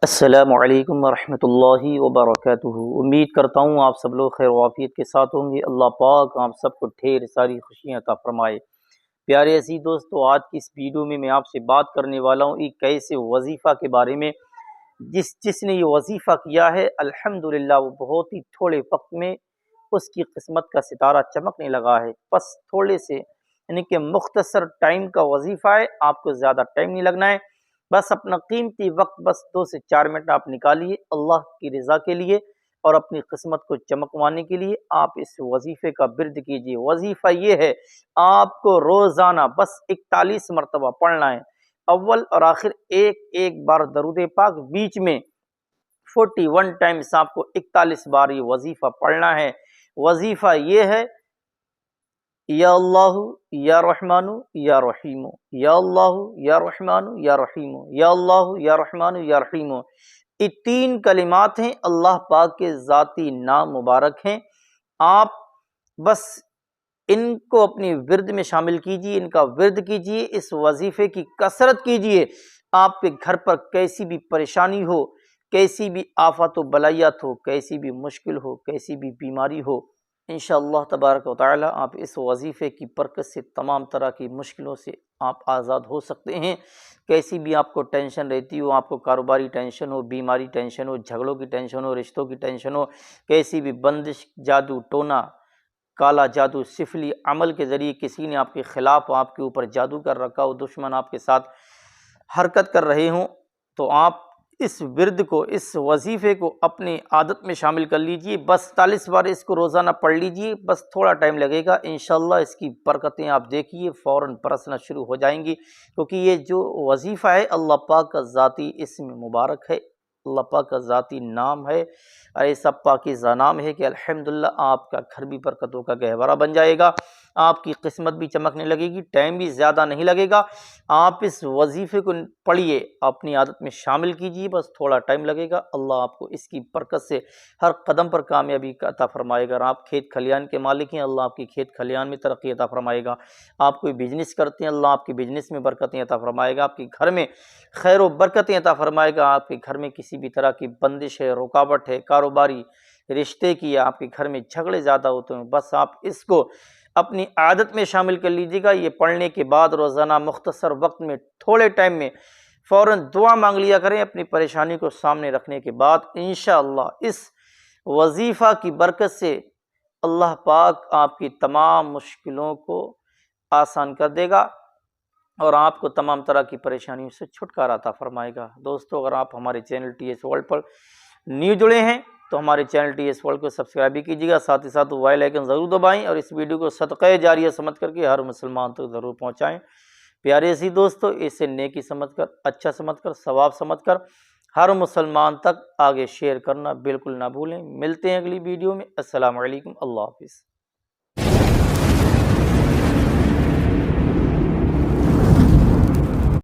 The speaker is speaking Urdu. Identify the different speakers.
Speaker 1: السلام علیکم ورحمۃ اللہ وبرکاتہ۔ امید کرتا ہوں آپ سب لوگ خیر و عافیت کے ساتھ ہوں گے۔ اللہ پاک آپ سب کو ڈھیر ساری خوشیاں عطا فرمائے۔ پیارے عزیز دوستو، آج کی اس ویڈیو میں آپ سے بات کرنے والا ہوں ایک ایسے وظیفہ کے بارے میں جس نے یہ وظیفہ کیا ہے الحمدللہ وہ بہت ہی تھوڑے وقت میں اس کی قسمت کا ستارہ چمکنے لگا ہے۔ بس تھوڑے سے یعنی کہ مختصر ٹائم کا وظیفہ ہے، آپ کو زیادہ ٹائم نہیں لگنا ہے، بس اپنا قیمتی وقت بس 2 سے 4 منٹ آپ نکالیے اللہ کی رضا کے لیے اور اپنی قسمت کو چمکوانے کے لیے آپ اس وظیفے کا برد کیجیے۔ وظیفہ یہ ہے، آپ کو روزانہ بس 41 مرتبہ پڑھنا ہے، اول اور آخر ایک بار درود پاک، بیچ میں 41 ٹائمز آپ کو 41 بار یہ وظیفہ پڑھنا ہے۔ وظیفہ یہ ہے، یا اللہ یا رحمان یا رحیم، یا اللہ یا رحمان یا رحیم، یا اللہ یا رحمان یا رحیم۔ یہ 3 کلمات ہیں، اللہ پاک کے ذاتی نام مبارک ہیں۔ آپ بس ان کو اپنی ورد میں شامل کیجیے، ان کا ورد کیجیے، اس وظیفے کی کثرت کیجیے۔ آپ کے گھر پر کیسی بھی پریشانی ہو، کیسی بھی آفات و بلایات ہو، کیسی بھی مشکل ہو، کیسی بھی بیماری ہو، انشاءاللہ تبارک و تعالی آپ اس وظیفے کی برکت سے تمام طرح کی مشکلوں سے آپ آزاد ہو سکتے ہیں۔ کیسی بھی آپ کو ٹینشن رہتی ہو، آپ کو کاروباری ٹینشن ہو، بیماری ٹینشن ہو، جھگڑوں کی ٹینشن ہو، رشتوں کی ٹینشن ہو، کیسی بھی بندش، جادو ٹونا، کالا جادو، سفلی عمل کے ذریعے کسی نے آپ کے خلاف آپ کے اوپر جادو کر رکھا ہو، دشمن آپ کے ساتھ حرکت کر رہے ہوں، تو آپ اس ورد کو، اس وظیفے کو اپنی عادت میں شامل کر لیجئے۔ بس 40 بار اس کو روزانہ پڑھ لیجئے، بس تھوڑا ٹائم لگے گا، انشاءاللہ اس کی برکتیں آپ دیکھیے فوراً برسنا شروع ہو جائیں گی، کیونکہ یہ جو وظیفہ ہے اللہ پاک کا ذاتی اسم مبارک ہے، اللہ پاک کا ذاتی نام ہے، اور ایسا پاکیزہ نام ہے کہ الحمدللہ آپ کا گھر بھی برکتوں کا گہوارہ بن جائے گا، آپ کی قسمت بھی چمکنے لگے گی، ٹائم بھی زیادہ نہیں لگے گا۔ آپ اس وظیفے کو پڑھیے، اپنی عادت میں شامل کیجیے، بس تھوڑا ٹائم لگے گا، اللہ آپ کو اس کی برکت سے ہر قدم پر کامیابی عطا فرمائے گا۔ آپ کھیت کھلیان کے مالک ہیں، اللہ آپ کی کھیت کھلیان میں ترقی عطا فرمائے گا۔ آپ کوئی بزنس کرتے ہیں، اللہ آپ کے بزنس میں برکتیں عطا فرمائے گا، آپ کے گھر میں خیر و برکتیں عطا فرمائے گا۔ آپ کے گھر میں کسی بھی طرح کی بندش ہے، رکاوٹ ہے، کاروباری رشتے کی، آپ کے گھر میں جھگڑے زیادہ ہوتے ہیں، بس آپ اس کو اپنی عادت میں شامل کر لیجیے گا۔ یہ پڑھنے کے بعد روزانہ مختصر وقت میں تھوڑے ٹائم میں فوراً دعا مانگ لیا کریں، اپنی پریشانی کو سامنے رکھنے کے بعد انشاءاللہ اس وظیفہ کی برکت سے اللہ پاک آپ کی تمام مشکلوں کو آسان کر دے گا اور آپ کو تمام طرح کی پریشانیوں سے چھٹکارا عطا فرمائے گا۔ دوستو، اگر آپ ہمارے چینل ٹی ایس ورلڈ پر نیو جڑے ہیں تو ہمارے چینل ٹی ایس ورلڈ کو سبسکرائب بھی کیجیے گا، ساتھ ہی ساتھ بیل آئیکن ضرور دبائیں اور اس ویڈیو کو صدقہ جاریہ سمجھ کر کے ہر مسلمان تک ضرور پہنچائیں۔ پیارے سی دوستو، اسے نیکی سمجھ کر، اچھا سمجھ کر، ثواب سمجھ کر ہر مسلمان تک آگے شیئر کرنا بالکل نہ بھولیں۔ ملتے ہیں اگلی ویڈیو میں۔ السلام علیکم، اللہ حافظ۔